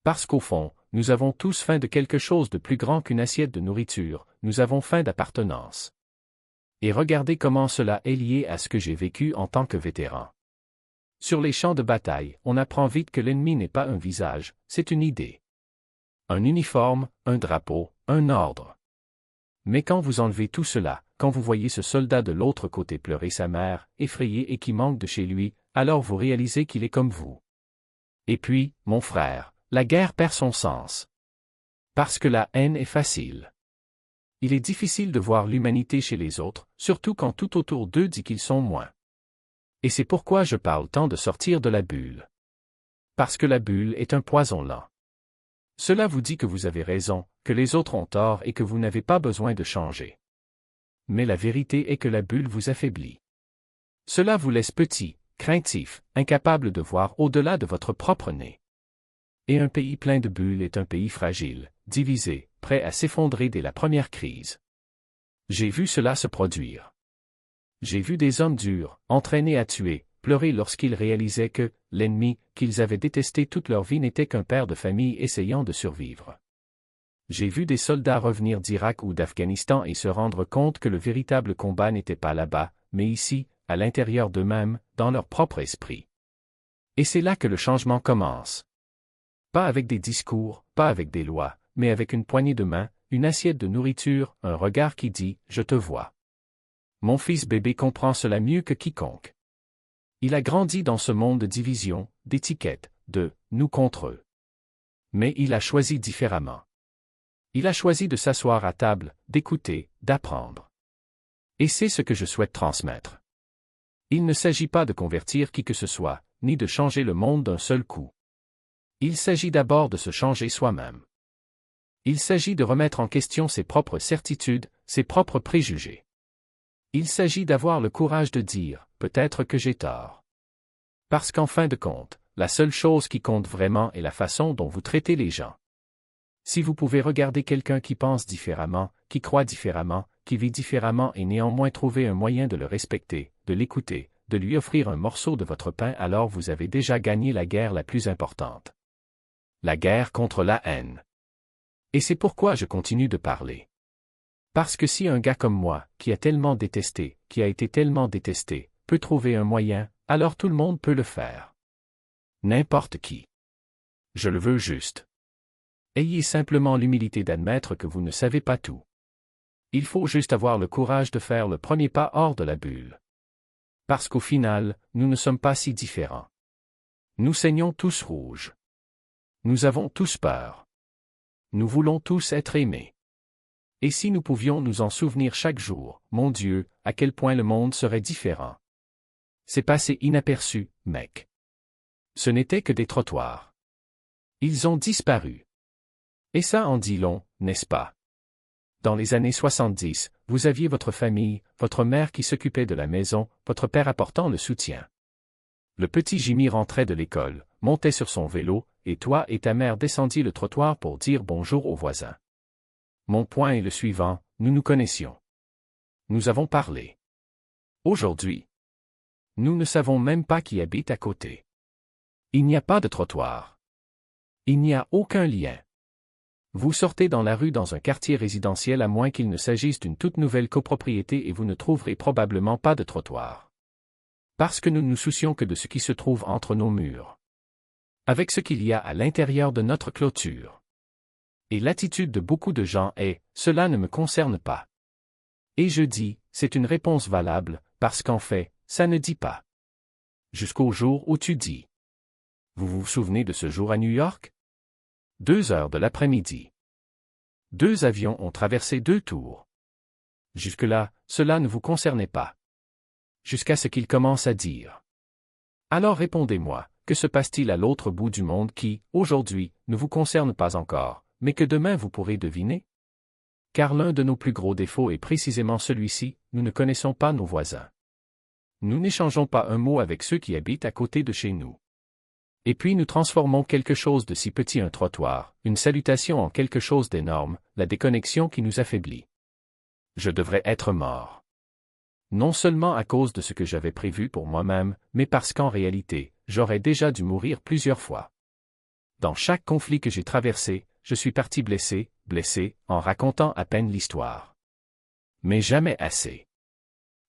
Parce qu'au fond, nous avons tous faim de quelque chose de plus grand qu'une assiette de nourriture, nous avons faim d'appartenance. Et regardez comment cela est lié à ce que j'ai vécu en tant que vétéran. Sur les champs de bataille, on apprend vite que l'ennemi n'est pas un visage, c'est une idée. Un uniforme, un drapeau, un ordre. Mais quand vous enlevez tout cela, quand vous voyez ce soldat de l'autre côté pleurer sa mère, effrayé et qui manque de chez lui, alors vous réalisez qu'il est comme vous. Et puis, mon frère, la guerre perd son sens. Parce que la haine est facile. Il est difficile de voir l'humanité chez les autres, surtout quand tout autour d'eux dit qu'ils sont moins. Et c'est pourquoi je parle tant de sortir de la bulle. Parce que la bulle est un poison lent. Cela vous dit que vous avez raison, que les autres ont tort et que vous n'avez pas besoin de changer. Mais la vérité est que la bulle vous affaiblit. Cela vous laisse petit, craintif, incapable de voir au-delà de votre propre nez. Et un pays plein de bulles est un pays fragile, divisé, prêt à s'effondrer dès la première crise. J'ai vu cela se produire. J'ai vu des hommes durs, entraînés à tuer, pleurer lorsqu'ils réalisaient que l'ennemi, qu'ils avaient détesté toute leur vie, n'était qu'un père de famille essayant de survivre. J'ai vu des soldats revenir d'Irak ou d'Afghanistan et se rendre compte que le véritable combat n'était pas là-bas, mais ici, à l'intérieur d'eux-mêmes, dans leur propre esprit. Et c'est là que le changement commence. Pas avec des discours, pas avec des lois, mais avec une poignée de main, une assiette de nourriture, un regard qui dit « Je te vois ». Mon fils bébé comprend cela mieux que quiconque. Il a grandi dans ce monde de division, d'étiquettes, de « nous contre eux ». Mais il a choisi différemment. Il a choisi de s'asseoir à table, d'écouter, d'apprendre. Et c'est ce que je souhaite transmettre. Il ne s'agit pas de convertir qui que ce soit, ni de changer le monde d'un seul coup. Il s'agit d'abord de se changer soi-même. Il s'agit de remettre en question ses propres certitudes, ses propres préjugés. Il s'agit d'avoir le courage de dire « peut-être que j'ai tort ». Parce qu'en fin de compte, la seule chose qui compte vraiment est la façon dont vous traitez les gens. Si vous pouvez regarder quelqu'un qui pense différemment, qui croit différemment, qui vit différemment et néanmoins trouver un moyen de le respecter, de l'écouter, de lui offrir un morceau de votre pain, alors vous avez déjà gagné la guerre la plus importante. La guerre contre la haine. Et c'est pourquoi je continue de parler. Parce que si un gars comme moi, qui a tellement détesté, qui a été tellement détesté, peut trouver un moyen, alors tout le monde peut le faire. N'importe qui. Je le veux juste. Ayez simplement l'humilité d'admettre que vous ne savez pas tout. Il faut juste avoir le courage de faire le premier pas hors de la bulle. Parce qu'au final, nous ne sommes pas si différents. Nous saignons tous rouge. Nous avons tous peur. Nous voulons tous être aimés. Et si nous pouvions nous en souvenir chaque jour, mon Dieu, à quel point le monde serait différent. C'est passé inaperçu, mec. Ce n'était que des trottoirs. Ils ont disparu. Et ça en dit long, n'est-ce pas? Dans les années 70, vous aviez votre famille, votre mère qui s'occupait de la maison, votre père apportant le soutien. Le petit Jimmy rentrait de l'école, montait sur son vélo, et toi et ta mère descendiez le trottoir pour dire bonjour aux voisins. Mon point est le suivant, nous nous connaissions. Nous avons parlé. Aujourd'hui, Nous ne savons même pas qui habite à côté. Il n'y a pas de trottoir. Il n'y a aucun lien. Vous sortez dans la rue dans un quartier résidentiel à moins qu'il ne s'agisse d'une toute nouvelle copropriété et vous ne trouverez probablement pas de trottoir. Parce que nous ne nous soucions que de ce qui se trouve entre nos murs. Avec ce qu'il y a à l'intérieur de notre clôture. Et l'attitude de beaucoup de gens est « cela ne me concerne pas ». Et je dis, c'est une réponse valable, parce qu'en fait, ça ne dit pas. Jusqu'au jour où tu dis. Vous vous souvenez de ce jour à New York? 2 heures de l'après-midi. 2 avions ont traversé 2 tours. Jusque-là, cela ne vous concernait pas. Jusqu'à ce qu'il commence à dire. Alors répondez-moi, que se passe-t-il à l'autre bout du monde qui, aujourd'hui, ne vous concerne pas encore, mais que demain vous pourrez deviner? Car l'un de nos plus gros défauts est précisément celui-ci, nous ne connaissons pas nos voisins. Nous n'échangeons pas un mot avec ceux qui habitent à côté de chez nous. Et puis nous transformons quelque chose de si petit, un trottoir, une salutation, en quelque chose d'énorme, la déconnexion qui nous affaiblit. Je devrais être mort. Non seulement à cause de ce que j'avais prévu pour moi-même, mais parce qu'en réalité, j'aurais déjà dû mourir plusieurs fois. Dans chaque conflit que j'ai traversé, je suis parti blessé, en racontant à peine l'histoire. Mais jamais assez.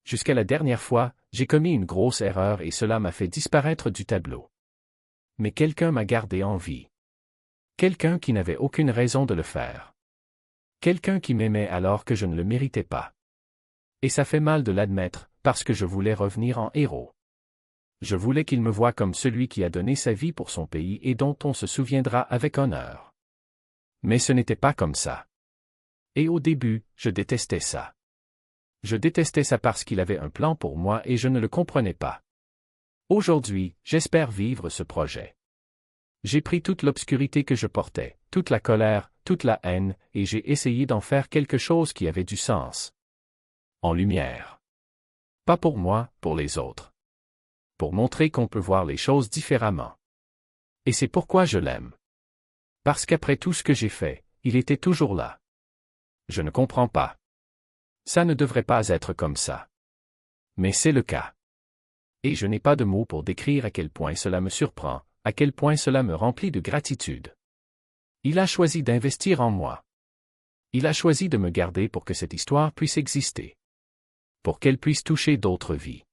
Jusqu'à la dernière fois, j'ai commis une grosse erreur et cela m'a fait disparaître du tableau. Mais quelqu'un m'a gardé en vie. Quelqu'un qui n'avait aucune raison de le faire. Quelqu'un qui m'aimait alors que je ne le méritais pas. Et ça fait mal de l'admettre, parce que je voulais revenir en héros. Je voulais qu'il me voie comme celui qui a donné sa vie pour son pays et dont on se souviendra avec honneur. Mais ce n'était pas comme ça. Et au début, je détestais ça. Je détestais ça parce qu'il avait un plan pour moi et je ne le comprenais pas. Aujourd'hui, j'espère vivre ce projet. J'ai pris toute l'obscurité que je portais, toute la colère, toute la haine, et j'ai essayé d'en faire quelque chose qui avait du sens. En lumière. Pas pour moi, pour les autres. Pour montrer qu'on peut voir les choses différemment. Et c'est pourquoi je l'aime. Parce qu'après tout ce que j'ai fait, il était toujours là. Je ne comprends pas. Ça ne devrait pas être comme ça. Mais c'est le cas. Et je n'ai pas de mots pour décrire à quel point cela me surprend, à quel point cela me remplit de gratitude. Il a choisi d'investir en moi. Il a choisi de me garder pour que cette histoire puisse exister. Pour qu'elle puisse toucher d'autres vies.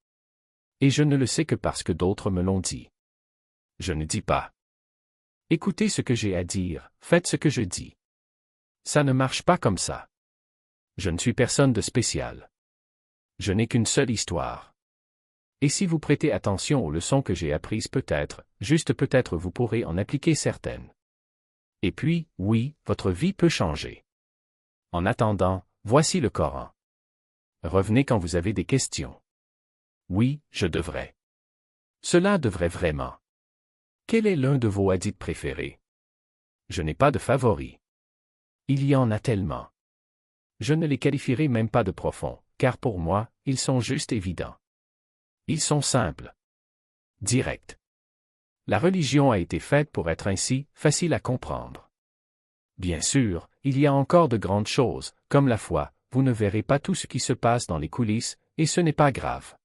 Et je ne le sais que parce que d'autres me l'ont dit. Je ne dis pas. Écoutez ce que j'ai à dire, faites ce que je dis. Ça ne marche pas comme ça. Je ne suis personne de spécial. Je n'ai qu'une seule histoire. Et si vous prêtez attention aux leçons que j'ai apprises, peut-être, juste peut-être vous pourrez en appliquer certaines. Et puis, oui, votre vie peut changer. En attendant, voici le Coran. Revenez quand vous avez des questions. Oui, je devrais. Cela devrait vraiment. Quel est l'un de vos hadiths préférés? Je n'ai pas de favoris. Il y en a tellement. Je ne les qualifierai même pas de profonds, car pour moi, ils sont juste évidents. Ils sont simples. Directs. La religion a été faite pour être ainsi, facile à comprendre. Bien sûr, il y a encore de grandes choses, comme la foi, vous ne verrez pas tout ce qui se passe dans les coulisses, et ce n'est pas grave.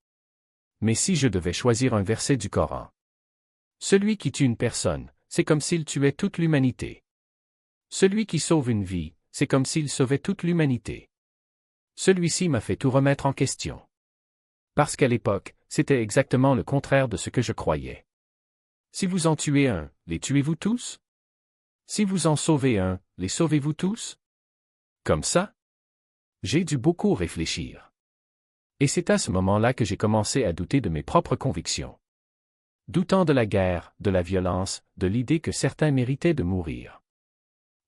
Mais si je devais choisir un verset du Coran. Celui qui tue une personne, c'est comme s'il tuait toute l'humanité. Celui qui sauve une vie, c'est comme s'il sauvait toute l'humanité. Celui-ci m'a fait tout remettre en question. Parce qu'à l'époque, c'était exactement le contraire de ce que je croyais. Si vous en tuez un, les tuez-vous tous? Si vous en sauvez un, les sauvez-vous tous? Comme ça? J'ai dû beaucoup réfléchir. Et c'est à ce moment-là que j'ai commencé à douter de mes propres convictions. Doutant de la guerre, de la violence, de l'idée que certains méritaient de mourir.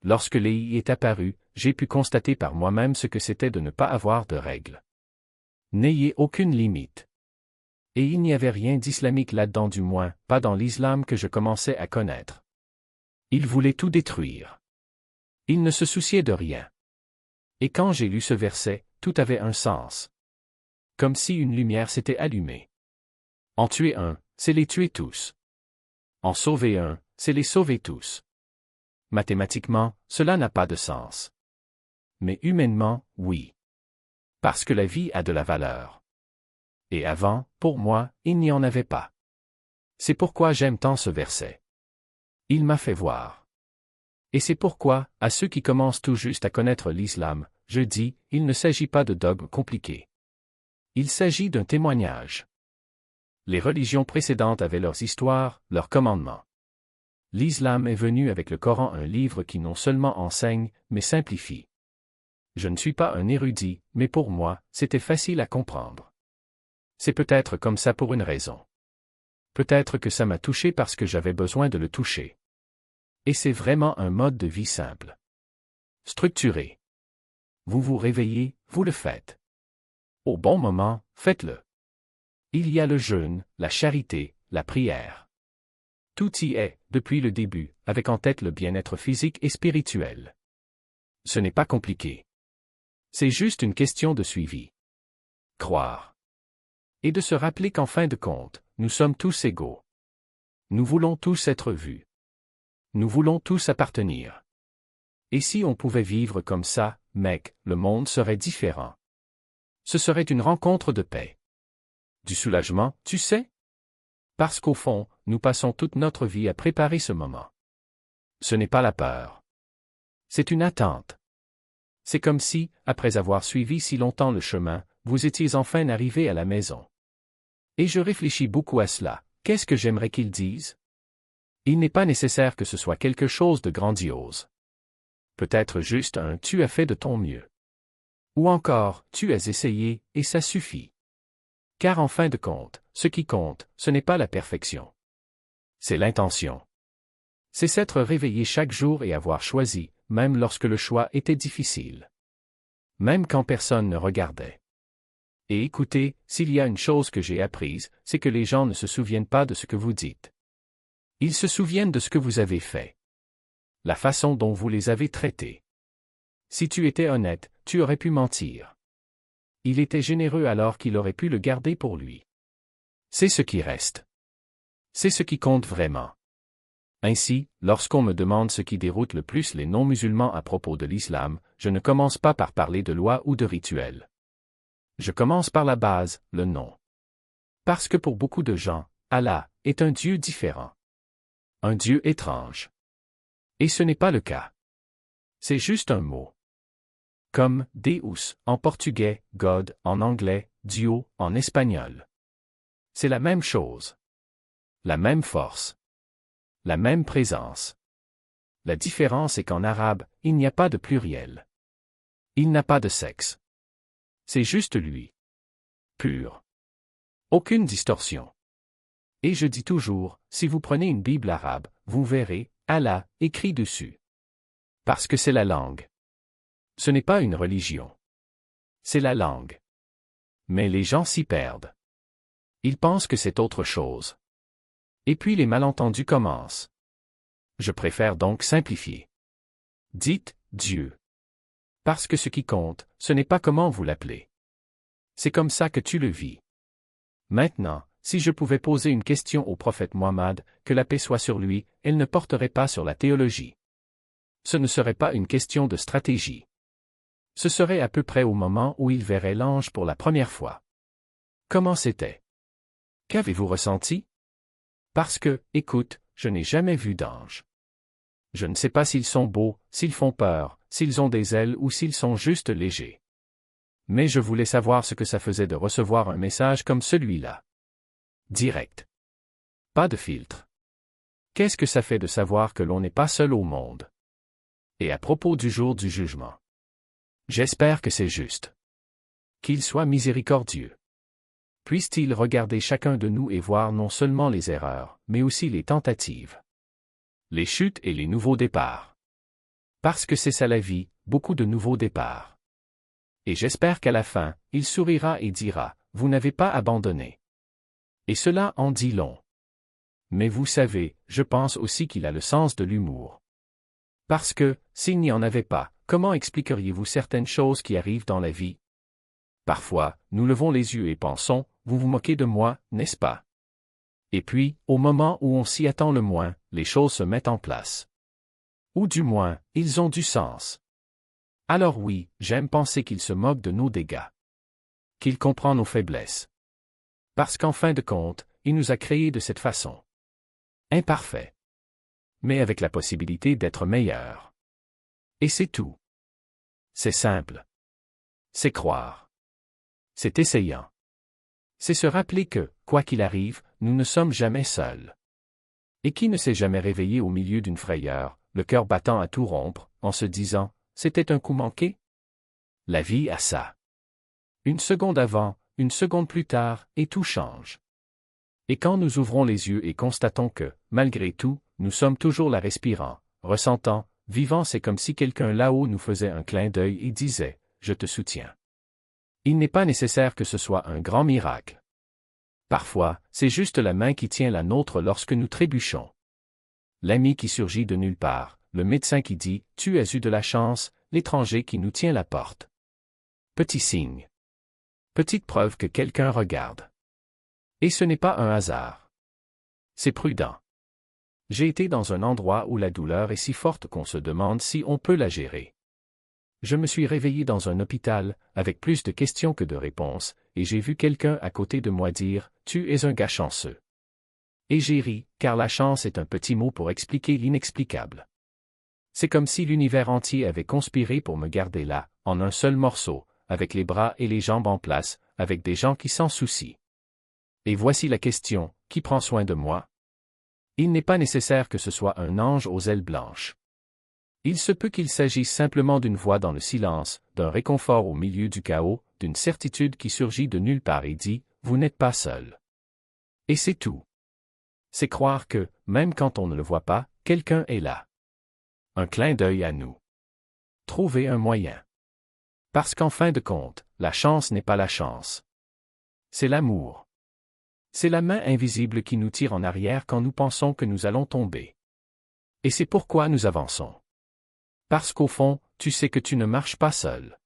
Lorsque l'EI est apparu, j'ai pu constater par moi-même ce que c'était de ne pas avoir de règles. N'ayez aucune limite. Et il n'y avait rien d'islamique là-dedans, du moins, pas dans l'islam que je commençais à connaître. Il voulait tout détruire. Il ne se souciait de rien. Et quand j'ai lu ce verset, tout avait un sens. Comme si une lumière s'était allumée. En tuer un, c'est les tuer tous. En sauver un, c'est les sauver tous. Mathématiquement, cela n'a pas de sens. Mais humainement, oui. Parce que la vie a de la valeur. Et avant, pour moi, il n'y en avait pas. C'est pourquoi j'aime tant ce verset. Il m'a fait voir. Et c'est pourquoi, à ceux qui commencent tout juste à connaître l'islam, je dis, il ne s'agit pas de dogmes compliqués. Il s'agit d'un témoignage. Les religions précédentes avaient leurs histoires, leurs commandements. L'islam est venu avec le Coran, un livre qui non seulement enseigne, mais simplifie. Je ne suis pas un érudit, mais pour moi, c'était facile à comprendre. C'est peut-être comme ça pour une raison. Peut-être que ça m'a touché parce que j'avais besoin de le toucher. Et c'est vraiment un mode de vie simple. Structuré. Vous vous réveillez, vous le faites. Au bon moment, faites-le. Il y a le jeûne, la charité, la prière. Tout y est, depuis le début, avec en tête le bien-être physique et spirituel. Ce n'est pas compliqué. C'est juste une question de suivi. Croire. Et de se rappeler qu'en fin de compte, nous sommes tous égaux. Nous voulons tous être vus. Nous voulons tous appartenir. Et si on pouvait vivre comme ça, mec, le monde serait différent. Ce serait une rencontre de paix. Du soulagement, tu sais? Parce qu'au fond, nous passons toute notre vie à préparer ce moment. Ce n'est pas la peur. C'est une attente. C'est comme si, après avoir suivi si longtemps le chemin, vous étiez enfin arrivé à la maison. Et je réfléchis beaucoup à cela. Qu'est-ce que j'aimerais qu'ils disent? Il n'est pas nécessaire que ce soit quelque chose de grandiose. Peut-être juste un « tu as fait de ton mieux ». Ou encore « tu as essayé, et ça suffit ». Car en fin de compte, ce qui compte, ce n'est pas la perfection. C'est l'intention. C'est s'être réveillé chaque jour et avoir choisi, même lorsque le choix était difficile. Même quand personne ne regardait. Et écoutez, s'il y a une chose que j'ai apprise, c'est que les gens ne se souviennent pas de ce que vous dites. Ils se souviennent de ce que vous avez fait. La façon dont vous les avez traités. Si tu étais honnête, tu aurais pu mentir. Il était généreux alors qu'il aurait pu le garder pour lui. C'est ce qui reste. C'est ce qui compte vraiment. Ainsi, lorsqu'on me demande ce qui déroute le plus les non-musulmans à propos de l'islam, je ne commence pas par parler de loi ou de rituel. Je commence par la base, le nom. Parce que pour beaucoup de gens, Allah est un Dieu différent. Un Dieu étrange. Et ce n'est pas le cas. C'est juste un mot. Comme Deus en portugais, God en anglais, Dieu en espagnol. C'est la même chose. La même force. La même présence. La différence est qu'en arabe, il n'y a pas de pluriel. Il n'a pas de sexe. C'est juste lui. Pur. Aucune distorsion. Et je dis toujours, si vous prenez une Bible arabe, vous verrez, Allah, écrit dessus. Parce que c'est la langue. Ce n'est pas une religion. C'est la langue. Mais les gens s'y perdent. Ils pensent que c'est autre chose. Et puis les malentendus commencent. Je préfère donc simplifier. Dites Dieu. Parce que ce qui compte, ce n'est pas comment vous l'appelez. C'est comme ça que tu le vis. Maintenant, si je pouvais poser une question au prophète Mohammed, que la paix soit sur lui, elle ne porterait pas sur la théologie. Ce ne serait pas une question de stratégie. Ce serait à peu près au moment où il verrait l'ange pour la première fois. Comment c'était? Qu'avez-vous ressenti? Parce que, écoute, je n'ai jamais vu d'ange. Je ne sais pas s'ils sont beaux, s'ils font peur, s'ils ont des ailes ou s'ils sont juste légers. Mais je voulais savoir ce que ça faisait de recevoir un message comme celui-là. Direct. Pas de filtre. Qu'est-ce que ça fait de savoir que l'on n'est pas seul au monde? Et à propos du jour du jugement. J'espère que c'est juste. Qu'il soit miséricordieux. Puisse-t-il regarder chacun de nous et voir non seulement les erreurs, mais aussi les tentatives. Les chutes et les nouveaux départs. Parce que c'est ça la vie, beaucoup de nouveaux départs. Et j'espère qu'à la fin, il sourira et dira, vous n'avez pas abandonné. Et cela en dit long. Mais vous savez, je pense aussi qu'il a le sens de l'humour. Parce que, s'il n'y en avait pas, comment expliqueriez-vous certaines choses qui arrivent dans la vie? Parfois, nous levons les yeux et pensons, vous vous moquez de moi, n'est-ce pas? Et puis, au moment où on s'y attend le moins, les choses se mettent en place. Ou du moins, ils ont du sens. Alors oui, j'aime penser qu'il se moque de nos dégâts. Qu'il comprend nos faiblesses. Parce qu'en fin de compte, il nous a créés de cette façon. Imparfait. Mais avec la possibilité d'être meilleur. Et c'est tout. C'est simple. C'est croire. C'est essayant. C'est se rappeler que, quoi qu'il arrive, nous ne sommes jamais seuls. Et qui ne s'est jamais réveillé au milieu d'une frayeur, le cœur battant à tout rompre, en se disant « C'était un coup manqué ?» La vie a ça. Une seconde avant, une seconde plus tard, et tout change. Et quand nous ouvrons les yeux et constatons que, malgré tout, nous sommes toujours là respirant, ressentant, vivant, c'est comme si quelqu'un là-haut nous faisait un clin d'œil et disait « Je te soutiens ». Il n'est pas nécessaire que ce soit un grand miracle. Parfois, c'est juste la main qui tient la nôtre lorsque nous trébuchons. L'ami qui surgit de nulle part, le médecin qui dit « Tu as eu de la chance », l'étranger qui nous tient la porte. Petit signe. Petite preuve que quelqu'un regarde. Et ce n'est pas un hasard. C'est prudent. J'ai été dans un endroit où la douleur est si forte qu'on se demande si on peut la gérer. Je me suis réveillé dans un hôpital, avec plus de questions que de réponses, et j'ai vu quelqu'un à côté de moi dire « Tu es un gars chanceux ». Et j'ai ri, car la chance est un petit mot pour expliquer l'inexplicable. C'est comme si l'univers entier avait conspiré pour me garder là, en un seul morceau, avec les bras et les jambes en place, avec des gens qui s'en soucient. Et voici la question, qui prend soin de moi? Il n'est pas nécessaire que ce soit un ange aux ailes blanches. Il se peut qu'il s'agisse simplement d'une voix dans le silence, d'un réconfort au milieu du chaos, d'une certitude qui surgit de nulle part et dit « Vous n'êtes pas seul ». Et c'est tout. C'est croire que, même quand on ne le voit pas, quelqu'un est là. Un clin d'œil à nous. Trouver un moyen. Parce qu'en fin de compte, la chance n'est pas la chance. C'est l'amour. C'est la main invisible qui nous tire en arrière quand nous pensons que nous allons tomber. Et c'est pourquoi nous avançons. Parce qu'au fond, tu sais que tu ne marches pas seul.